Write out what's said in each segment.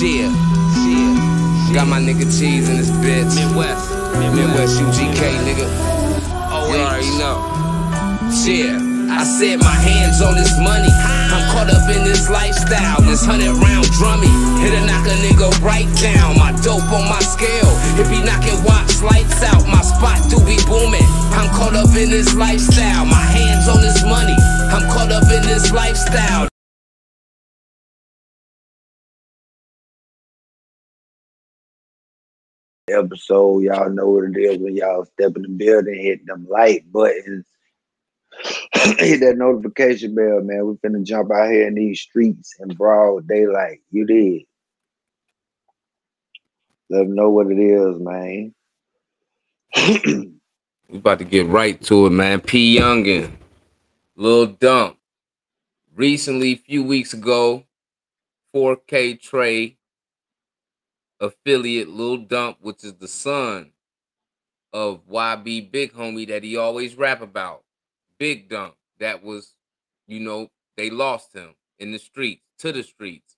Got my nigga Cheese in this bitch. Midwest UGK, nigga. You already know. I said my hands on this money. I'm caught up in this lifestyle. This 100-round drummy. It'll knock a nigga right down. My dope on my scale. It be knocking watch lights out. My spot do be booming. I'm caught up in this lifestyle. My hands on this money. I'm caught up in this lifestyle. Episode, y'all know what it is when y'all step in the building, hit them like buttons, hit that notification bell, man. We finna jump out here in these streets in broad daylight. You did. Let them know what it is, man. We about to get right to it, man. P. Yungin Lil Dump. Recently, a few weeks ago, 4K Trey affiliate Lil Dump, which is the son of YB Big Homie that he always rap about. Big Dump. That was, you know, they lost him in the streets, to the streets.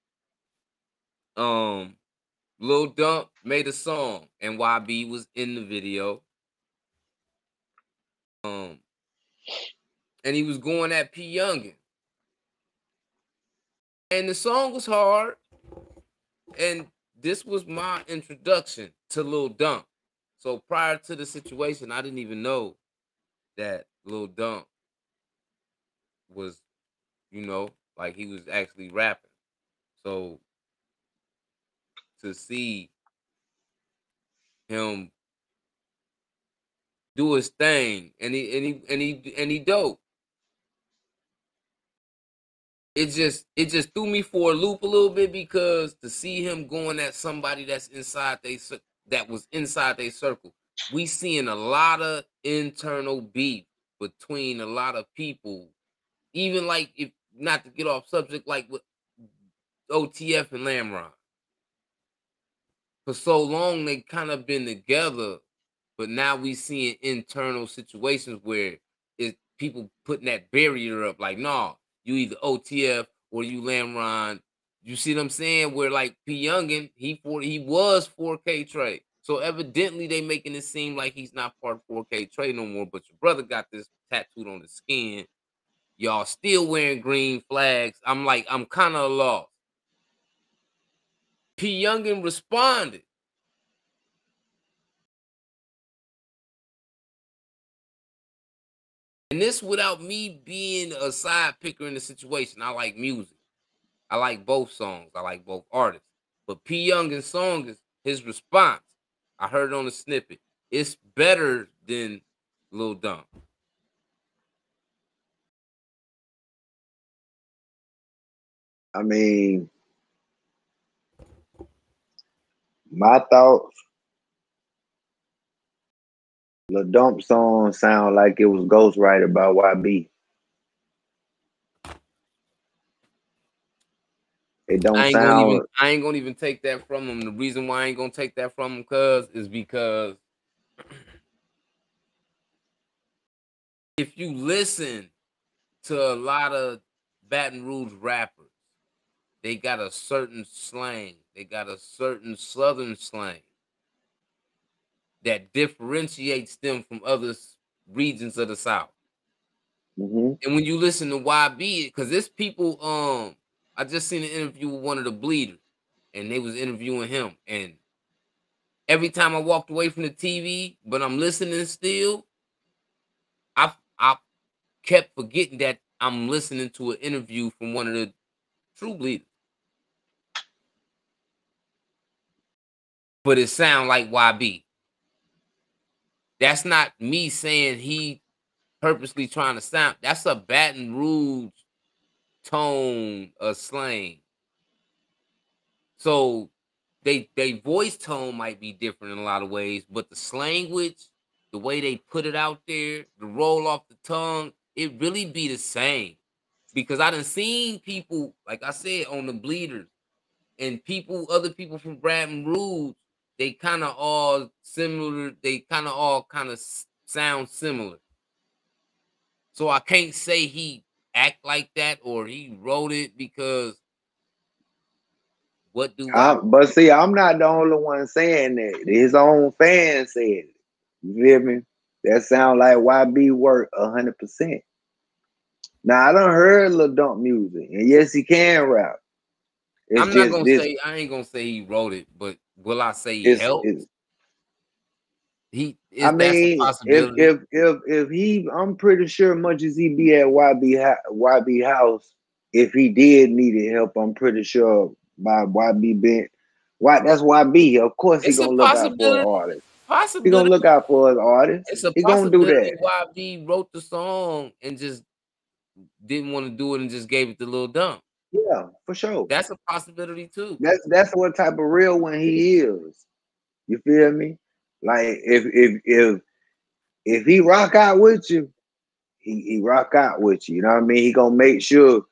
Lil Dump made a song and YB was in the video. And he was going at P. Yungin. And the song was hard. And this was my introduction to Lil Dump. So prior to the situation, I didn't even know that Lil Dump was, you know, like he was actually rapping. So to see him do his thing and he dope. It just threw me for a loop a little bit, because to see him going at somebody that's inside that was inside their circle. We seeing a lot of internal beef between a lot of people. Even like, if not to get off subject, like with OTF and Lamron. For so long they kind of been together, but now we seeing internal situations where it's people putting that barrier up, like, nah, you either OTF or you Lamron. You see what I'm saying? Where like P. Yungin, he was 4K Trey. So evidently they making it seem like he's not part of 4K Trey no more, but your brother got this tattooed on his skin. Y'all still wearing green flags. I'm kind of lost. P. Yungin responded. And this without me being a side picker in the situation. I like music. I like both songs. I like both artists. But P. Yungin's song is his response. I heard it on the snippet. It's better than Lil Dump. I mean, my thoughts, the Dump song sound like it was ghostwritten by YB. It don't sound. I ain't gonna even take that from him. The reason why I ain't gonna take that from him, is because if you listen to a lot of Baton Rouge rappers, they got a certain slang. They got a certain Southern slang that differentiates them from other regions of the South. And when you listen to YB, because there's people, I just seen an interview with one of the Bleeders, and they was interviewing him. And every time I walked away from the TV, but I'm listening still, I kept forgetting that I'm listening to an interview from one of the true Bleeders. But it sound like YB. That's not me saying he purposely trying to sound. That's a Baton Rouge tone of slang. So they voice tone might be different in a lot of ways, but the slanguage, the way they put it out there, the roll off the tongue, it really be the same. Because I done seen people, like I said, on the Bleeders, and other people from Baton Rouge, they kind of all similar. They kind of sound similar. So I can't say he act like that or he wrote it, because What do I? But see, I'm not the only one saying that. His own fans said it. You feel me? That sound like YB work 100%. Now I done heard Lil Dump music, and yes, he can rap. It's I'm not just gonna this. say I ain't gonna say he wrote it, but will I say he It's, helped? it's He I is that's a mean, possibility. if he, I'm pretty sure much as he be at YB house, if he did needed help, I'm pretty sure by YB been, why that's YB. Of course, he It's a gonna look out for his possibility. artist. He gonna look Possibility. out for his artist. It's a He gonna do possibility that. why B wrote the song and just didn't want to do it and just gave it to Lil Dump. Yeah, for sure. That's a possibility too. That's what type of real one he is. You feel me? Like if he rock out with you, he rock out with you. You know what I mean? He gonna make sure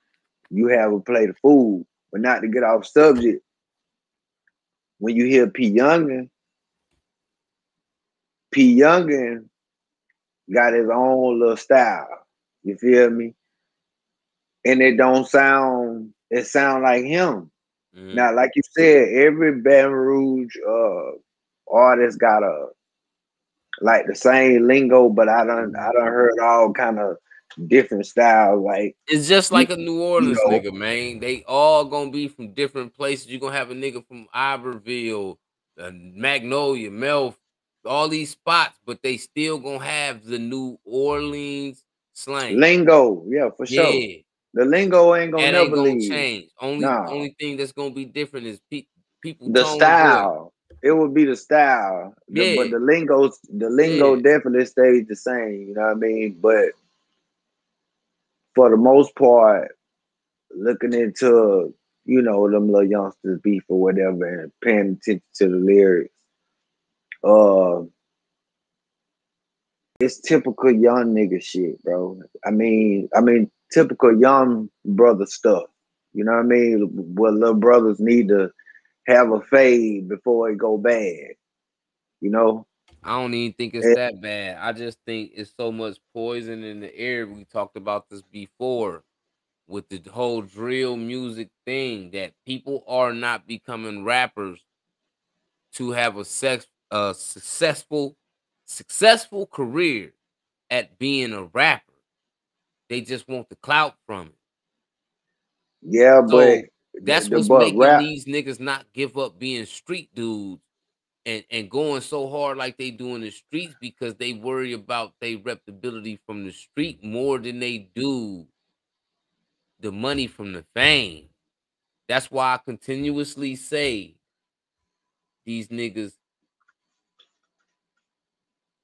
you have a plate of food. But not to get off subject, when you hear P Youngin got his own little style. You feel me? And it don't sound, it sound like him. Mm-hmm. Now, like you said, every Baton Rouge artist got a like the same lingo, but I done heard all kind of different styles. Like It's just you like a New you Orleans know, nigga, man. They all gonna be from different places. You're gonna have a nigga from Iberville, Magnolia, Melf, all these spots, but they still gonna have the New Orleans slang. lingo, yeah, for sure. Yeah, The lingo ain't gonna that ain't never gonna leave. change. Only Nah, only thing that's gonna be different is people the tone of voice. style. It would be the style. But Yeah, the lingo yeah. definitely stays the same. You know what I mean? But for the most part, looking into them little youngsters beef or whatever, and paying attention to the lyrics, uh, it's typical young nigga shit, bro. I mean, typical young brother stuff. You know what I mean? What little brothers need to have a fade before it go bad. You know? I don't even think it's And that bad. I just think it's so much poison in the air. We talked about this before with the whole drill music thing that people are not becoming rappers to have a successful career at being a rapper. They just want the clout from it. yeah, but So that's the what's but making rap, these niggas not give up being street dudes and going so hard like they do in the streets because they worry about their reputability from the street more than they do the money from the fame. That's why I continuously say these niggas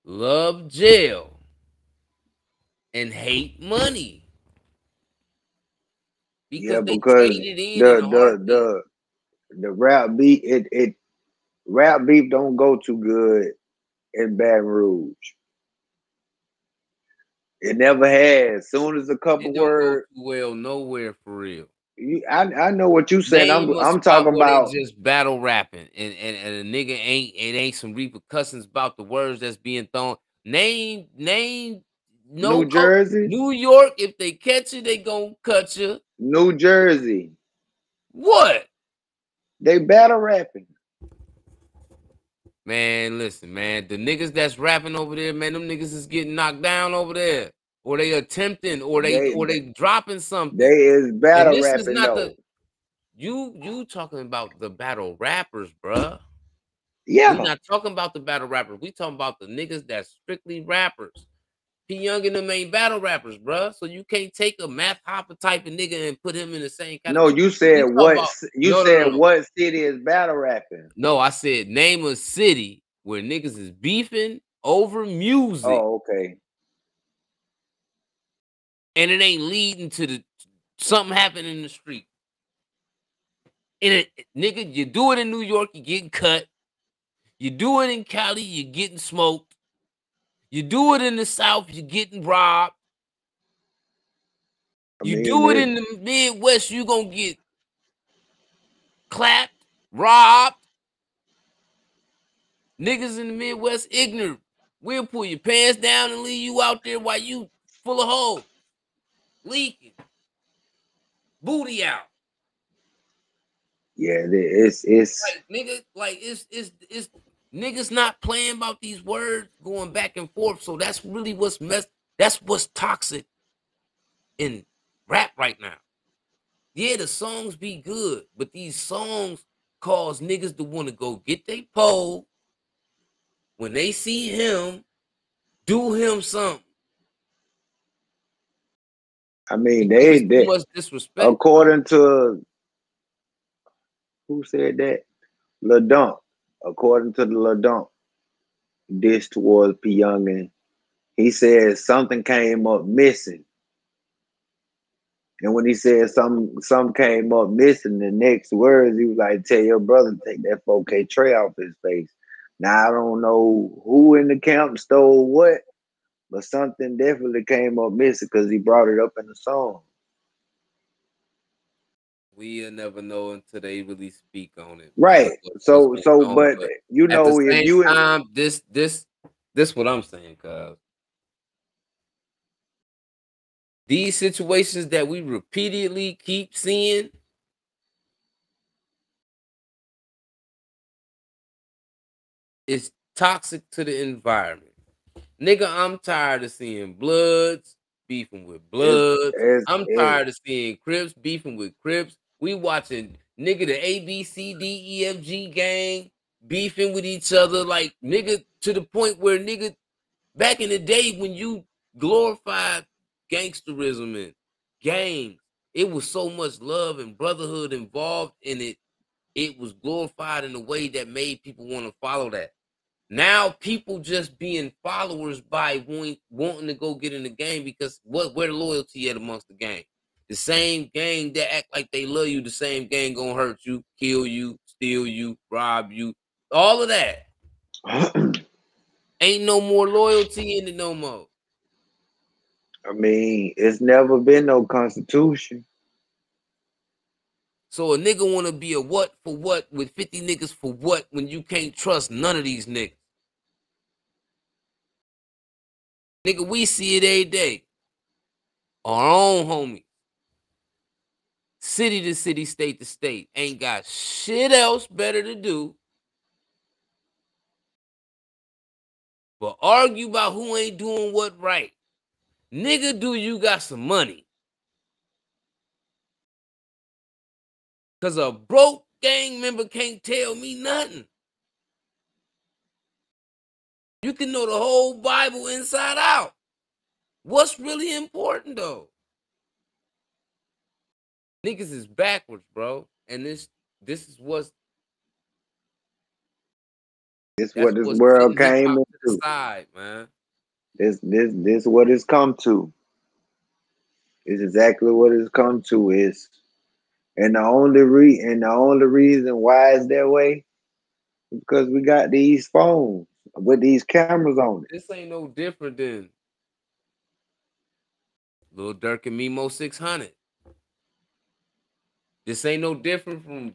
love jail and hate money yeah, because they because traded in the a the heartbeat. the the rap beat it rap beef don't go too good in Baton Rouge. It never has. Soon as a couple It don't go words, too well nowhere for real. I know what you saying. I'm Name a I'm spot talking where they about just battle rapping and a nigga ain't some repercussions about the words that's being thrown. Name New no Jersey, New York. If they catch you, they gonna cut you. New Jersey. What? They battle rapping. Man, listen, man. The niggas that's rapping over there, man, them niggas is getting knocked down over there. Or they attempting, or they They or they dropping something. they is And battle this is rapping not the though. you talking about the battle rappers, bruh. We Yeah. not talking about the battle rappers. We talking about the niggas that's strictly rappers. P Young and them ain't battle rappers, bruh. So you can't take a math hopper type of nigga and put him in the same No, category. you said We talking what? about You said no. what city is battle rapping? No, I said name a city where niggas is beefing over music Oh, okay. and it ain't leading to the something happening in the street. And nigga, you do it in New York, you getting cut. You do it in Cali, you getting smoked. You do it in the South, you getting robbed. I You mean, do it in the Midwest, you gonna get clapped, robbed. Niggas in the Midwest ignorant. We'll pull your pants down and leave you out there while you full of holes, leaking, booty out. Yeah, it's Like nigga, like it's niggas not playing about these words going back and forth. So that's really what's that's what's toxic in rap right now. Yeah, the songs be good, but these songs cause niggas to want to go get their pole when they see him, do him something. I mean Because it's too they much disrespect, bro. according to who said that? Lil Dump. According to the Lil Dump, this towards P Youngin, he said something came up missing. And when he said some came up missing, the next words he was like, "Tell your brother to take that 4K tray off his face." Now I don't know who in the camp stole what, but something definitely came up missing because he brought it up in the song. We'll never know until they really speak on it, man. Right. What's So going on? but But you at the know if same you time, this what I'm saying, cuz these situations that we repeatedly keep seeing is toxic to the environment. Nigga, I'm tired of seeing Bloods beefing with it's Bloods. it's I'm it, tired of seeing Crips beefing with Crips. We watching nigga the ABCDEFG gang beefing with each other like nigga to the point where nigga back in the day when you glorified gangsterism and gangs, it was so much love and brotherhood involved in it. It was glorified in a way that made people want to follow that. Now people just being followers by wanting to go get in the game because where the loyalty at amongst the gang? The same gang that act like they love you, the same gang gonna hurt you, kill you, steal you, rob you, all of that. Ain't no more loyalty in it no more. I mean, it's never been no constitution. So a nigga wanna be a what for what with 50 niggas for what when you can't trust none of these niggas. Nigga, we see it every day. Our own homie. City to city, state to state. Ain't got shit else better to do but argue about who ain't doing what right. Nigga, do you got some money? Cause a broke gang member can't tell me nothing. You can know the whole Bible inside out. What's really important though? Niggas is backwards, bro. And this is It's that's what this what's world sitting hip came hop to the into. side, man. This what it's come to. It's exactly what it's come to. Is and the only reason why it's that way is because we got these phones with these cameras on it. This ain't no different than Lil Durk and Memo 600. This ain't no different from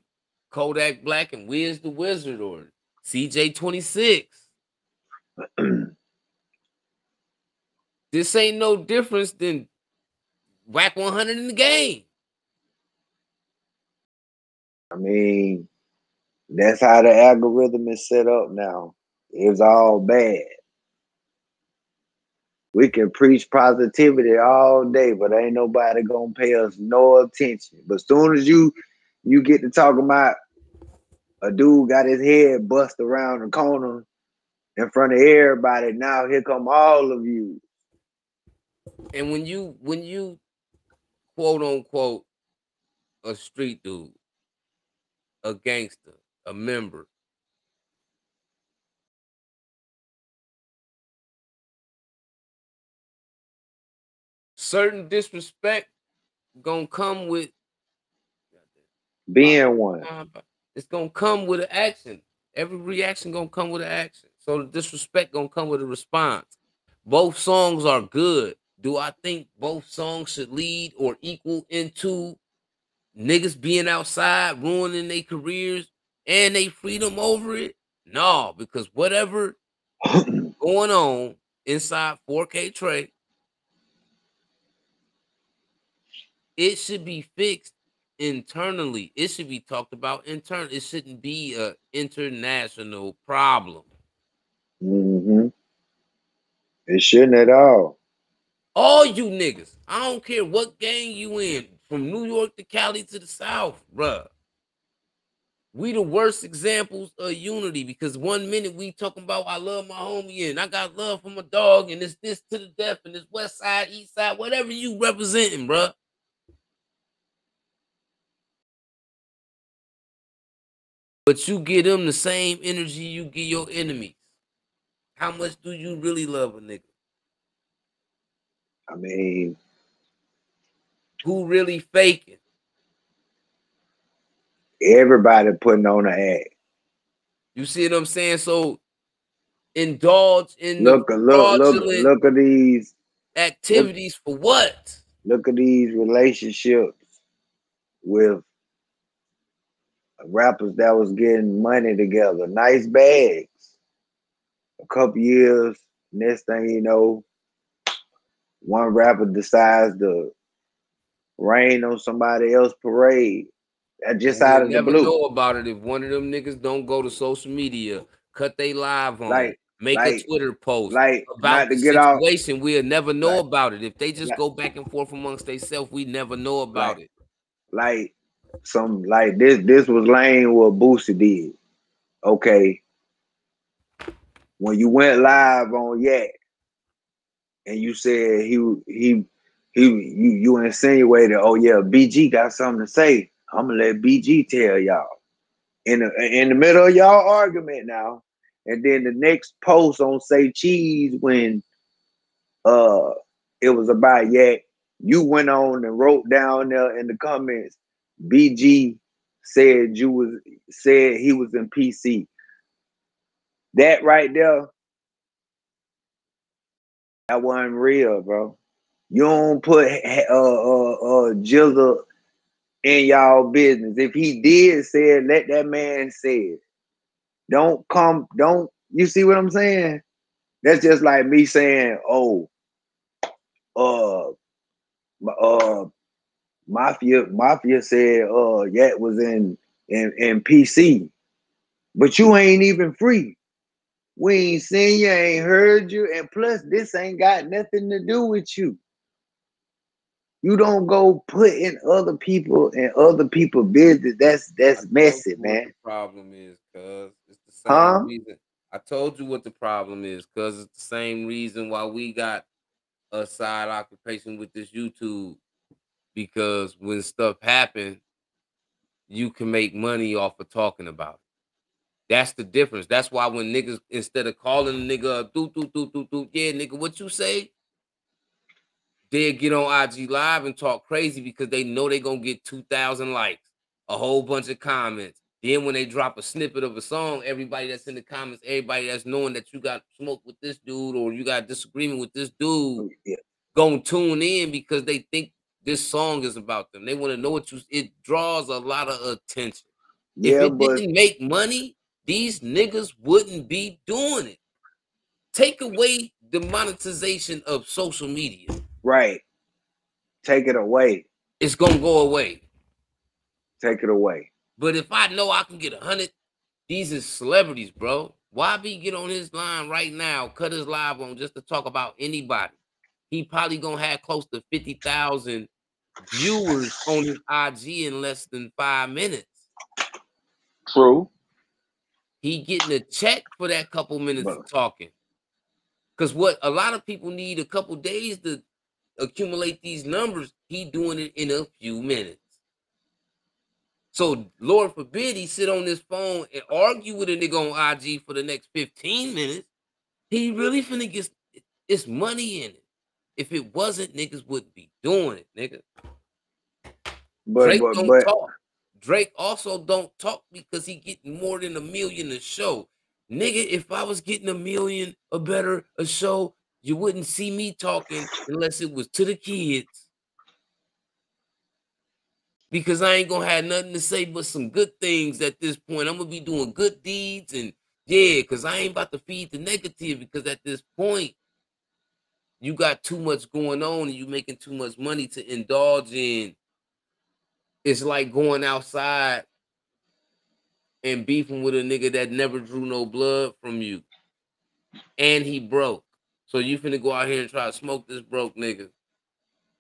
Kodak Black and Wiz the Wizard or CJ 26. This ain't no difference than Whack 100 in the game. I mean, that's how the algorithm is set up now. It's all bad. We can preach positivity all day, but ain't nobody gonna pay us no attention. But as soon as you get to talking about a dude got his head bust around the corner in front of everybody, now here come all of you. And when you quote unquote a street dude, a gangster, a member, certain disrespect gonna come with Being one. it's gonna come with an action. Every reaction gonna come with an action. So the disrespect gonna come with a response. Both songs are good. Do I think both songs should lead or equal into niggas being outside, ruining their careers and they freedom over it? No, because whatever going on inside 4K Trey, it should be fixed internally. It should be talked about internally. It shouldn't be a international problem. Mm-hmm. It shouldn't at all. All you niggas, I don't care what gang you in, from New York to Cali to the South, bruh. We the worst examples of unity because 1 minute we talking about I love my homie and I got love for my dog and it's this to the death and it's west side, east side, whatever you representing, bruh. But you give them the same energy you give your enemies. How much do you really love a nigga? I mean, Who really faking? everybody putting on an act. You see what I'm saying? So indulge in the fraudulent Look at these activities for what? look at these relationships with rappers that was getting money together, nice bags. A couple years, next thing you know, one rapper decides to rain on somebody else's parade. That just And out we'll of the never blue. know about it if one of them niggas don't go to social media, cut they live on, Like, make a Twitter post about not to the get off, situation. We'll never know like, about it. If they just like, go back and forth amongst themselves, we never know about like, it. like some like this was lame what Boosie did. Okay, when you went live on Yak and you said you insinuated, oh yeah, BG got something to say. I'm gonna let BG tell y'all in the middle of y'all argument now, and then the next post on Say Cheese when uh it was about Yak, you went on and wrote down there in the comments, BG said he was in PC. That right there, that wasn't real, bro. You don't put Jizzle in y'all business. If he did say it, let that man say it. Don't you see what I'm saying? That's just like me saying, oh, uh uh Mafia said Yak was in PC. But you ain't even free. We ain't seen you, ain't heard you, and plus this ain't got nothing to do with you. You don't go put in other people and other people business. That's messy, What man. the problem is, cuz it's the same Huh? reason. I told you what the problem is, cuz it's the same reason why we got a side occupation with this YouTube. Because when stuff happens, you can make money off of talking about it. That's the difference. That's why when niggas, instead of calling a nigga, yeah, nigga, what you say? They'll get on IG Live and talk crazy because they know they gonna get 2,000 likes, a whole bunch of comments. Then when they drop a snippet of a song, everybody that's in the comments, everybody that's knowing that you got smoke with this dude or you got disagreement with this dude, Yeah. gonna tune in because they think this song is about them. They want to know what you. It draws a lot of attention. If Yeah, it but didn't make money, these niggas wouldn't be doing it. Take away the monetization of social media. right. Take it away. It's gonna go away. Take it away. But if I know I can get 100, these is celebrities, bro. Why be get on his line right now, cut his live on just to talk about anybody? He probably gonna have close to 50,000 viewers on his IG in less than 5 minutes. True. He getting a check for that couple minutes But of talking. Because what a lot of people need a couple days to accumulate these numbers, he doing it in a few minutes. So Lord forbid he sit on this phone and argue with a nigga on IG for the next 15 minutes. He really finna get it's money in it. If it wasn't, niggas wouldn't be doing it, nigga. but Drake but don't but talk. Drake also don't talk because he getting more than 1 million a show. Nigga, if I was getting 1 million or better a show, you wouldn't see me talking unless it was to the kids. Because I ain't gonna have nothing to say but some good things at this point. I'm gonna be doing good deeds and yeah, because I ain't about to feed the negative because at this point, you got too much going on and you making too much money to indulge in It's like going outside and beefing with a nigga that never drew no blood from you. And he broke. So you finna go out here and try to smoke this broke nigga.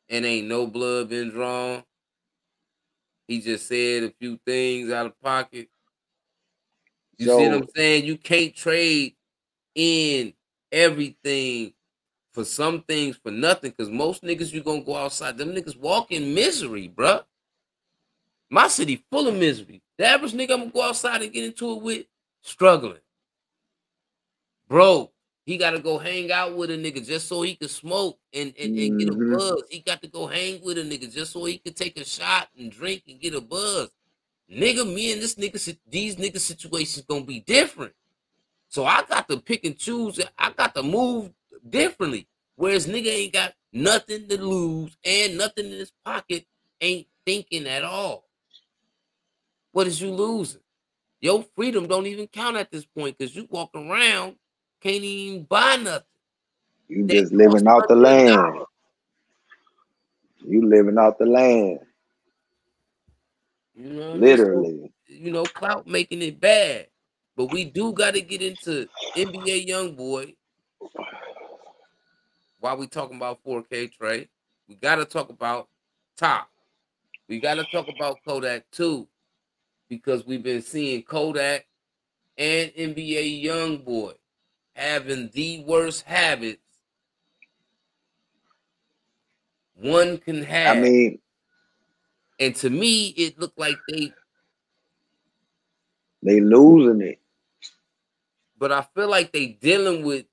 And ain't no blood been drawn. He just said a few things out of pocket. You see what So I'm saying? You can't trade in everything for some things for nothing. Cause most niggas you gonna go outside, them niggas walk in misery, bruh. My city full of misery. The average nigga I'm gonna go outside and get into it with, struggling. Bro, he gotta go hang out with a nigga just so he can smoke and get a buzz. He got to go hang with a nigga just so he can take a shot and drink and get a buzz. Nigga, me and this nigga, these nigga situations gonna be different. So I got to pick and choose. I got to move differently. Whereas nigga ain't got nothing to lose and nothing in his pocket, ain't thinking at all. What is you losing? Your freedom don't even count at this point because you walk around, can't even buy nothing. you They just cost living out the land. $100. You living out the land. You know what I mean? So, Literally. clout making it bad. But we do got to get into NBA Youngboy while we talking about 4K Trey. We got to talk about Top. We got to talk about Kodak too, because we've been seeing Kodak and NBA Youngboy having the worst habits one can I have. mean, And to me, it looked like they losing it but I feel like they dealing with,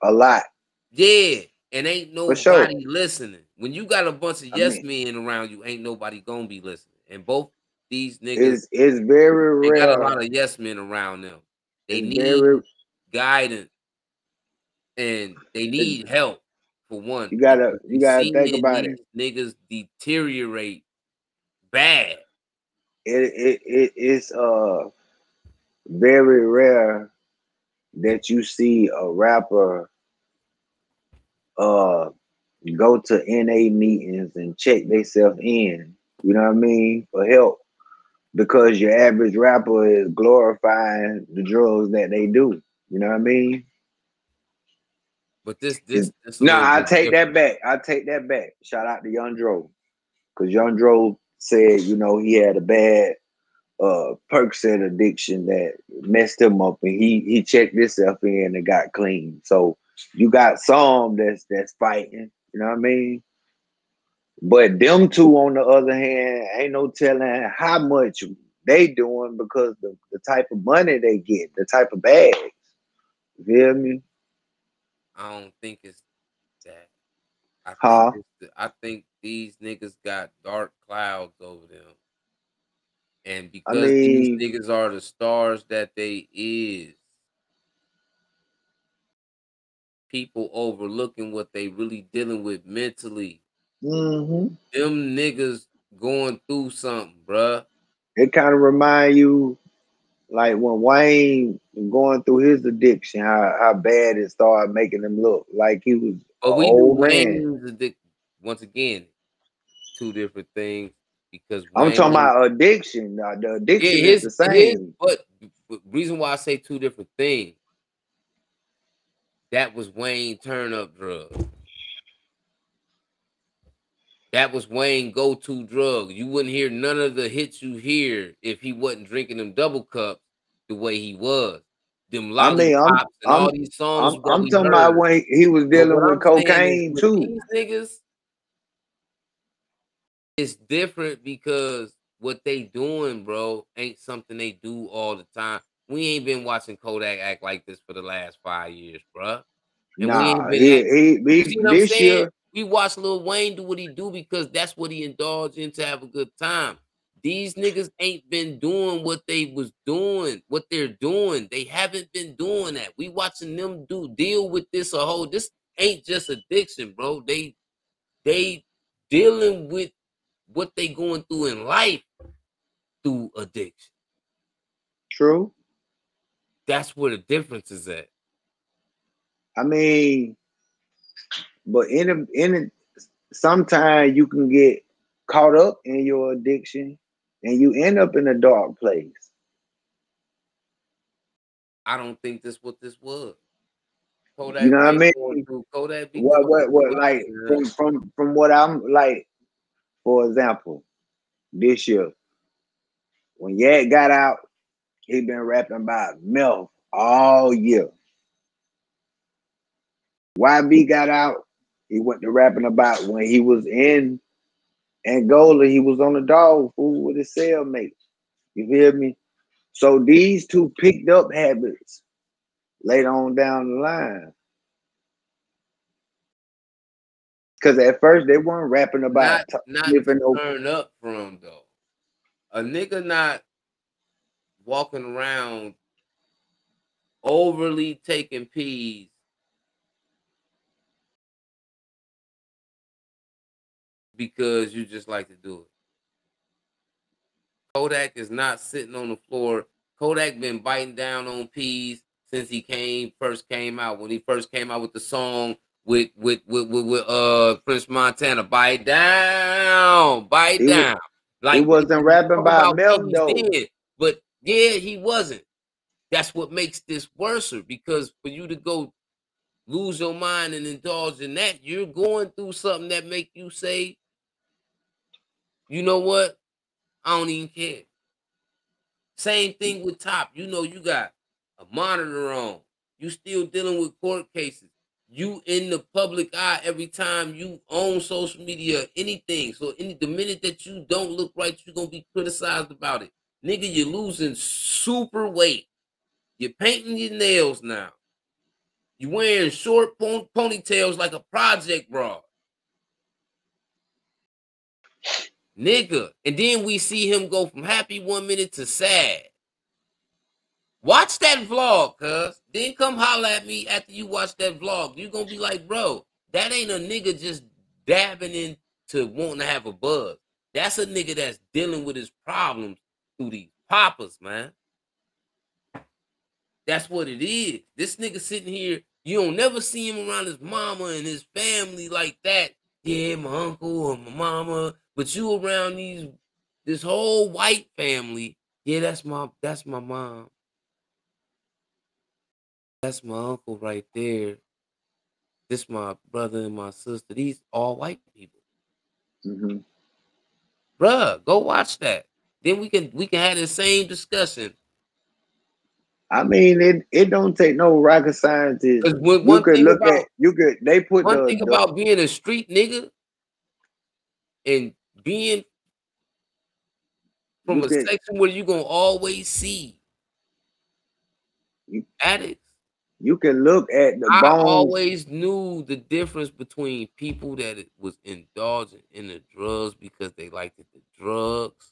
a lot. yeah, and ain't For sure. nobody listening. When you got a bunch of I yes mean, men around you, ain't nobody gonna be listening. And both these niggas, it's very they got a rare. lot of yes men around them. They It's very need guidance and they it, need help for one, you because gotta you you gotta think seeing about it. these niggas deteriorate bad. It's very rare that you see a rapper uh go to NA meetings and check themselves in, you know what I mean, for help. Because your average rapper is glorifying the drugs that they do. You know what I mean? But this a No, little I bit take that different. back. I take that back. Shout out to Young Dro. Because Young Dro said, he had a bad Percocet addiction that messed him up, and he checked himself in and got clean. So you got some that's fighting, you know what I mean? But them two, on the other hand, ain't no telling how much they doing because the type of money they get, the type of bags. You feel me? I don't think it's that. Huh? I think these niggas got dark clouds over them. And I because these mean, niggas are the stars that they is, people overlooking what they really dealing with mentally. mm-hmm. Them niggas going through something, bruh. It kind of remind you like when Wayne was going through his addiction, how bad it started making him look like he was an But we knew old man. Wayne's once again, two different things because I'm talking Wayne, about addiction. The yeah, addiction is his the his same. but reason why I say two different things, that was Wayne turn up drug. That was Wayne go-to drug. You wouldn't hear none of the hits you hear if he wasn't drinking them double cups the way he was. Them I mean, lollipops and all these songs that I'm we talking about heard. when he was But dealing what with I'm saying is cocaine with too. these niggas, it's different because what they doing, bro, ain't something they do all the time. We ain't been watching Kodak act like this for the last 5 years, bro. And we ain't Nah, been at, you see what I'm this saying? year. We watch Lil Wayne do what he do because that's what he indulged in to have a good time. These niggas ain't been doing what they was doing, what they're doing. They haven't been doing that. We watching them deal with this a whole. This ain't just addiction, bro. They dealing with what they going through in life through addiction. True. That's where the difference is at. I mean, but sometimes you can get caught up in your addiction, and you end up in a dark place. I don't think that's what this was. You know Kodak what I been mean? going through. Kodak be What going what through a what lot, like man. from what I'm like, for example, this year when Yak got out, he been rapping about milk all year. YB got out, he went to rapping about when he was in Angola, he was on the dog food with his cellmate. You feel me? So these two picked up habits later on down the line. Because at first they weren't rapping about Not to sniffing no. turn up from though. A nigga not walking around overly taking peas because you just like to do it. Kodak is not sitting on the floor. Kodak been biting down on peas since he first came out. When he first came out with the song with Prince Montana, bite He was down. he Like wasn't he rapping talk about about milk peas though. then, but yeah, he wasn't. That's what makes this worse because for you to go lose your mind and indulge in that, you're going through something that make you say, you know what? I don't even care. Same thing with Top. You know, you got a monitor on. You still dealing with court cases. You in the public eye every time you own social media, anything. So the minute that you don't look right, you're gonna be criticized about it. Nigga, you're losing super weight. You're painting your nails now. You wearing short ponytails like a project bra. Nigga. And then we see him go from happy 1 minute to sad. Watch that vlog, cuz. Then come holler at me after you watch that vlog. You gonna be like, bro, that ain't a nigga just dabbing into wanting to have a buzz. That's a nigga that's dealing with his problems through these poppers, man. That's what it is. This nigga sitting here, you don't never see him around his mama and his family like that. Yeah, my uncle or my mama, but you around this whole white family. Yeah, that's my mom. That's my uncle right there. This my brother and my sister. These all white people. Mm-hmm. Bruh, go watch that. Then we can have the same discussion. I mean, it don't take no rocket scientist. Because You could look at they put one thing the about being a street nigga and being you from a could section where you're gonna always see you, addicts. you can look at the I bones. always knew the difference between people that was indulging in the drugs because they liked the drugs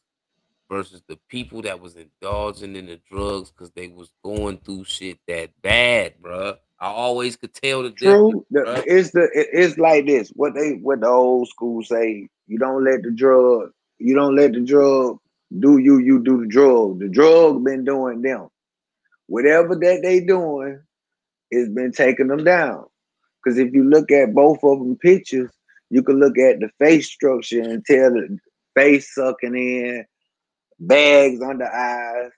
versus the people that was indulging in the drugs because they was going through shit that bad, bruh. I always could tell the difference, True, bruh. it's like this. What the old school say. You don't let the drug do you. You do the drug. The drug been doing them. Whatever that they doing, it's been taking them down. Because if you look at both of them pictures, you can look at the face structure and tell the face sucking in, bags under eyes.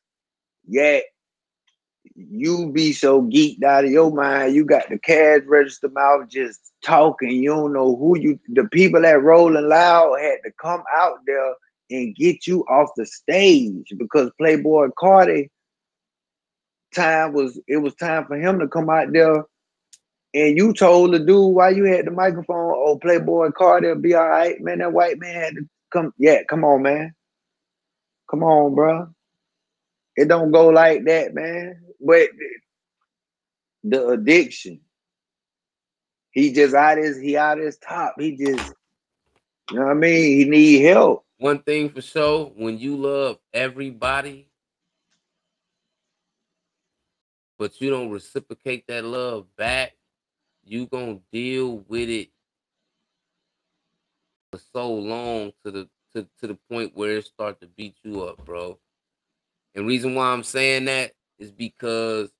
Yet you be so geeked out of your mind, you got the cash register mouth just talking. You don't know who you. The people that Rolling Loud had to come out there and get you off the stage because Playboy Cardi it was time for him to come out there. And you told the dude why you had the microphone, oh, Playboy Cardi will be all right, man. That white man had to come. Yeah, come on, man. Come on, bro. It don't go like that, man. But the addiction, he out his top. He just, you know what I mean? He need help. One thing for sure, when you love everybody, but you don't reciprocate that love back, you gonna deal with it for so long to the point where it start to beat you up, bro. And reason why I'm saying that is because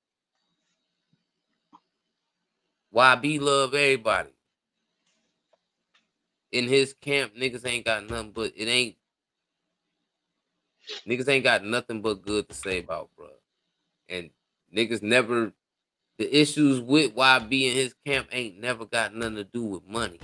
YB love everybody. in his camp, niggas ain't got nothing but niggas ain't got nothing but good to say about, bro. And niggas never the issues with YB in his camp ain't never got nothing to do with money.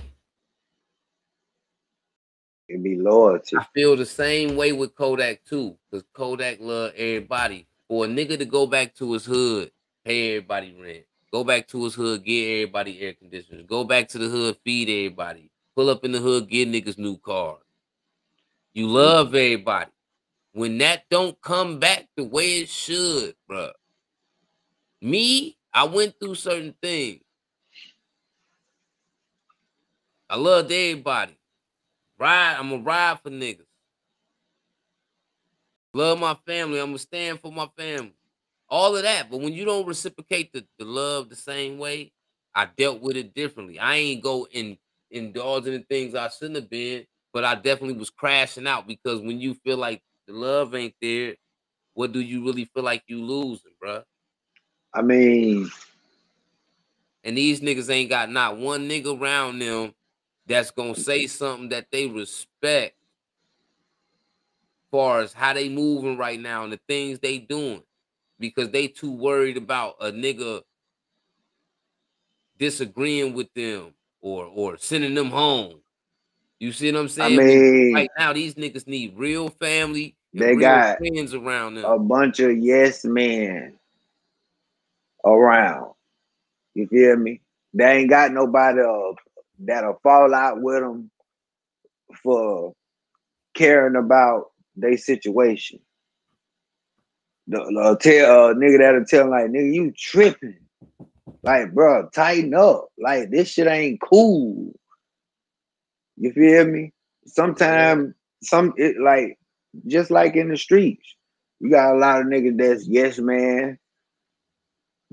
It be loyalty. I feel the same way with Kodak too, because Kodak love everybody. For a nigga to go back to his hood, pay everybody rent. Go back to his hood, get everybody air conditioners. Go back to the hood, feed everybody. Pull up in the hood, get niggas new cars. You love everybody. When that don't come back the way it should, bro. Me, I went through certain things. I loved everybody. I'm going to ride for niggas. Love my family. I'm going to stand for my family. All of that. But when you don't reciprocate the love the same way, I dealt with it differently. I ain't go in indulging in things I shouldn't have been, but I definitely was crashing out because when you feel like the love ain't there, what do you really feel like you losing, bro? I mean, and these niggas ain't got not one nigga around them that's gonna say something that they respect far as how they moving right now and the things they doing because they too worried about a nigga disagreeing with them or sending them home. You see what I'm I saying? When mean, right now these niggas need real family and they real got friends around them. a bunch of yes men around. You feel me? They ain't got nobody that'll fall out with them for caring about their situation. Tell nigga that'll tell like, nigga, you tripping. Like, bro, tighten up. Like, this shit ain't cool. You feel me? Sometimes like just like in the streets, you got a lot of niggas that's yes man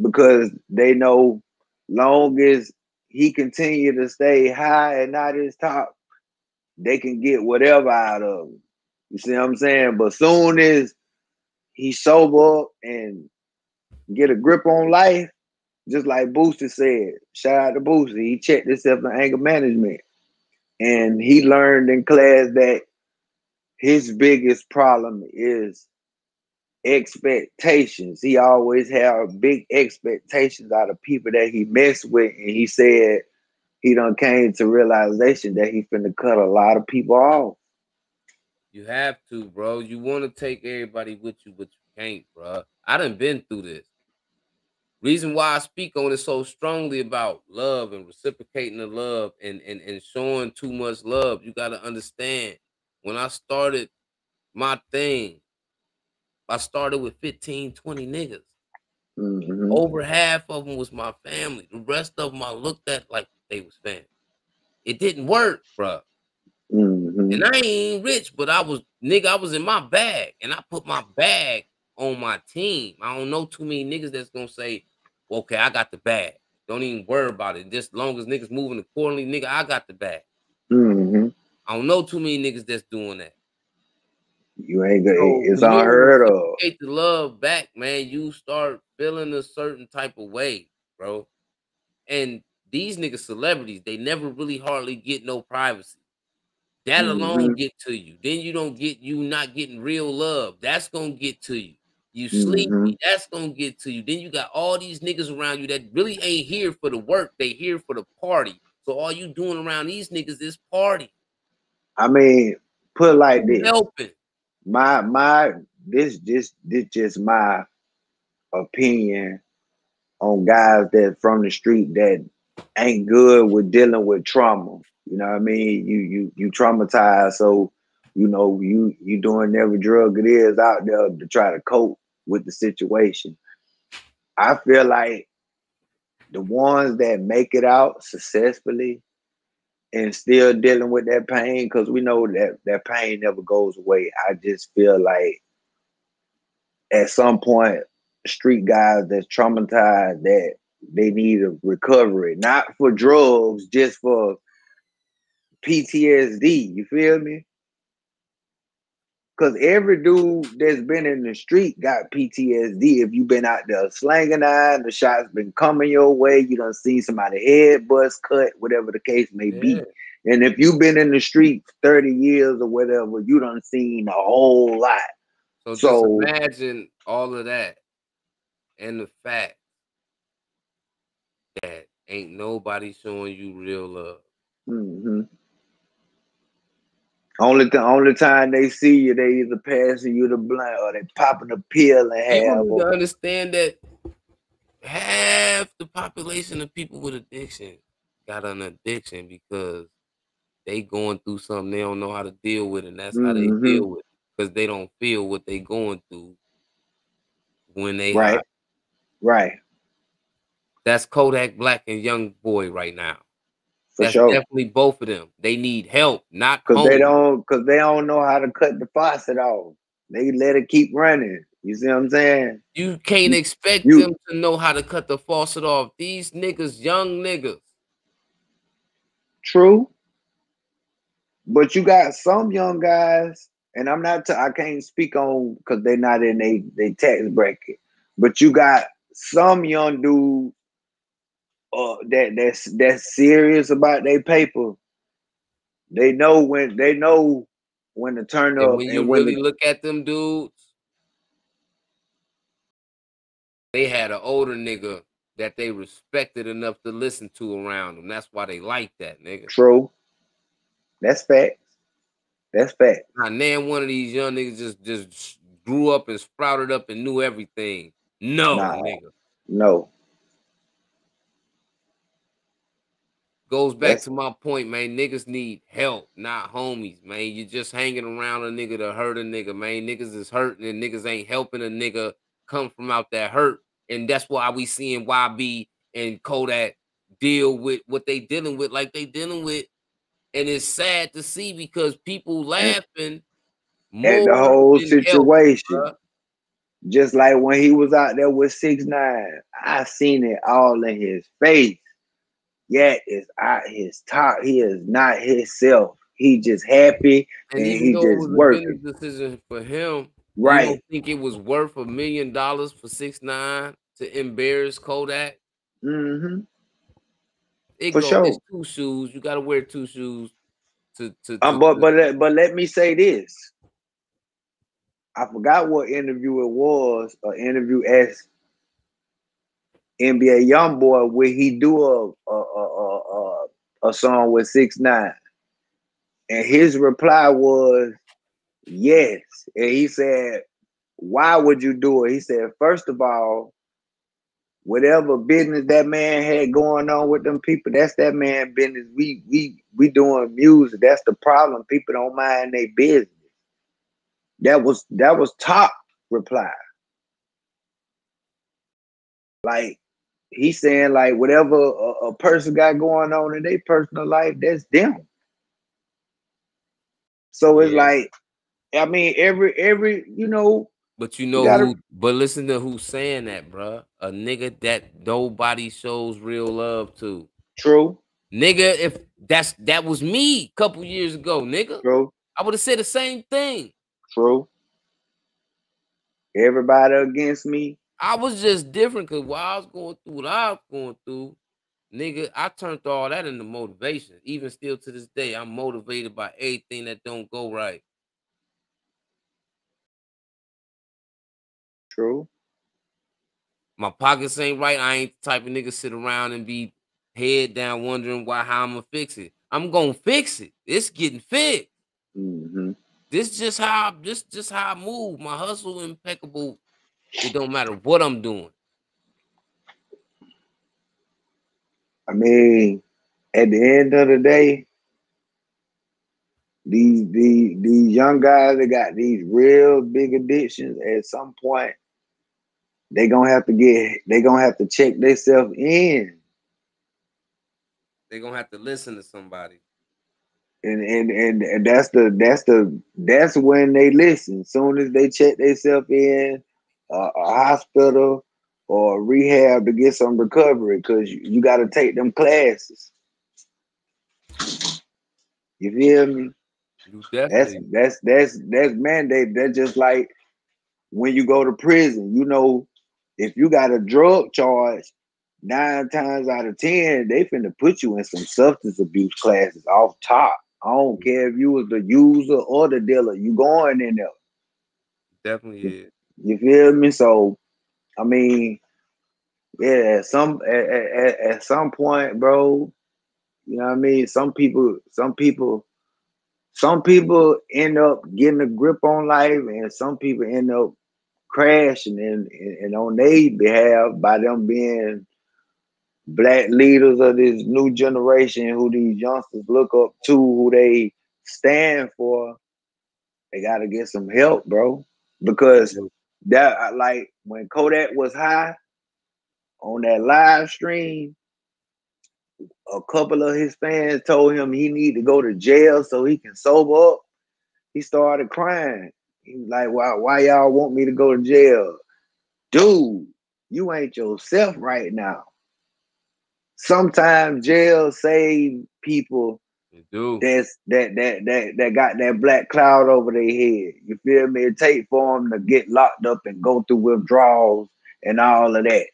because they know long as he continue to stay high and not his top, they can get whatever out of him. You see what I'm saying? But soon as he sober and get a grip on life, just like Booster said, shout out to Booster, he checked himself in anger management. And he learned in class that his biggest problem is expectations. He always had big expectations out of people that he messed with. And he said he done came to realization that he finna cut a lot of people off. You have to, bro. You want to take everybody with you, but you can't, bro. I done been through this. Reason why I speak on it so strongly about love and reciprocating the love and showing too much love. You got to understand, when I started my thing, I started with 15, 20 niggas. Mm-hmm. Over half of them was my family. The rest of them I looked at like they was family. It didn't work, bro. Mm-hmm. And I ain't rich, but I was in my bag. And I put my bag on my team. I don't know too many niggas that's gonna say, okay, I got the bag. Don't even worry about it. Just long as niggas moving accordingly, nigga, I got the bag. Mm-hmm. I don't know too many niggas that's doing that. You ain't good. So It's when you don't unheard of. reciprocate the love back, man, you start feeling a certain type of way, bro. And these niggas celebrities, they never really hardly get no privacy. That Mm-hmm. alone get to you. Then you not getting real love. That's gonna get to you. You Mm-hmm. sleepy, that's gonna get to you. Then you got all these niggas around you that really ain't here for the work. They here for the party. So all you doing around these niggas is party. I mean, put it like Who this. helping? This just my opinion on guys that from the street that ain't good with dealing with trauma. You know what I mean? You traumatized, so you know you doing every drug it is out there to try to cope with the situation. I feel like the ones that make it out successfully and still dealing with that pain, because we know that pain never goes away. I just feel like at some point, street guys that's traumatized that they need a recovery, not for drugs, just for PTSD. You feel me? Because every dude that's been in the street got PTSD. If you've been out there slanging iron, the shots been coming your way, you done seen somebody head bust, cut, whatever the case may be. Yeah. And if you've been in the street 30 years or whatever, you done seen a whole lot. So just So imagine all of that and the fact that ain't nobody showing you real love. mm-hmm. Only time they see you, they either passing you the blunt or they popping a pill and People have need to understand that half the population of people with addiction got an addiction because they going through something they don't know how to deal with, and that's how they mm-hmm. deal with it because they don't feel what they going through when they high. Right, right, That's Kodak Black and Youngboy right now. for That's sure. definitely both of them. They need help, not Cause homies. they don't know how to cut the faucet off. They let it keep running. You see what I'm saying? You can't expect You them to know how to cut the faucet off. These niggas, young niggas. true, but you got some young guys, and I can't speak on because they're not in they tax bracket. But you got some young dude that's serious about their paper. They know when to turn And up when you and when to really look at them dudes, they had an older nigga that they respected enough to listen to around them. That's why they like that, nigga. true. That's facts. That's facts. Now, name one of these young niggas just grew up and sprouted up and knew everything. No, Nah, nigga. no. Goes back That's to my point, man. Niggas need help, not homies, man. You just hanging around a nigga to hurt a nigga, man. Niggas is hurting and niggas ain't helping a nigga come from out that hurt. And that's why we seeing YB and Kodak deal with what they dealing with like they dealing with. And it's sad to see because people and, laughing and the more whole than helping, situation. bruh. Just like when he was out there with 6ix9ine, I seen it all in his face. Yet it's out his top. He is not himself. He just happy And and even he though it just was a business working. decision for him, you Right. don't think it was worth $1 million for 6ix9ine to embarrass Kodak? Mm-hmm. It For go. It's sure. two shoes. You gotta wear two shoes But let me say this. I forgot what interview it was. An interview asked NBA Youngboy will he do a song with 6ix9ine, and his reply was yes. And he said, "Why would you do it?" He said, "First of all, whatever business that man had going on with them people, that's that man business. We doing music. That's the problem. People don't mind their business." That was top reply. Like he's saying, like whatever a person got going on in their personal life, that's them. So it's Yeah. like, I mean, every But you you know gotta who? But listen to who's saying that, bruh. A nigga that nobody shows real love to. true, Nigga, if that was me a couple years ago, nigga, true, I would have said the same thing. true. Everybody against me. I was just different because while I was going through what I was going through, nigga, I turned all that into motivation. Even still to this day, I'm motivated by anything that don't go right. True. My pockets ain't right. I ain't the type of nigga sit around and be head down wondering how I'm gonna fix it. I'm gonna fix it. It's getting fixed. Mm-hmm. This just how I move. My hustle impeccable. It don't matter what I'm doing. I mean, at the end of the day, these young guys that got these real big addictions, at some point they gonna have to check themselves in. They gonna have to listen to somebody. And that's when they listen. Soon as they check themselves in a hospital or rehab to get some recovery, because you got to take them classes. You feel me? You That's definitely. that's that's that's mandate. That's just like when you go to prison. If you got a drug charge, 9 times out of 10, they finna put you in some substance abuse classes off top. I don't care if you was the user or the dealer, you going in there. Definitely is. You feel me? So I mean, yeah, at some point, bro, you know what I mean? Some people end up getting a grip on life, and some people end up crashing and on their behalf by them being black leaders of this new generation who these youngsters look up to, who they stand for. They gotta get some help, bro. Because that, like when Kodak was high on that live stream, a couple of his fans told him he need to go to jail so he can sober up. He started crying. He was like, why y'all want me to go to jail? Dude, you ain't yourself right now. Sometimes jail save people You do. that got that black cloud over their head. You feel me? It take for them to get locked up and go through withdrawals and all of that.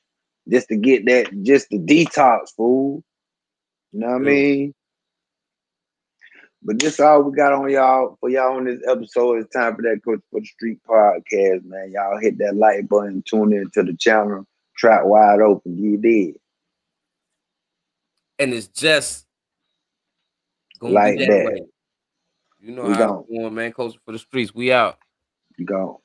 Just to get that, just to detox, fool. You know what I mean? But this all we got on y'all for y'all on this episode. It's time for that Coach for the Street podcast, man. Y'all hit that like button, tune into the channel, track wide open, you did. And it's just gonna be Like that that. way. You know We how it's gone. going, man. Coach for the streets. We out. We gone.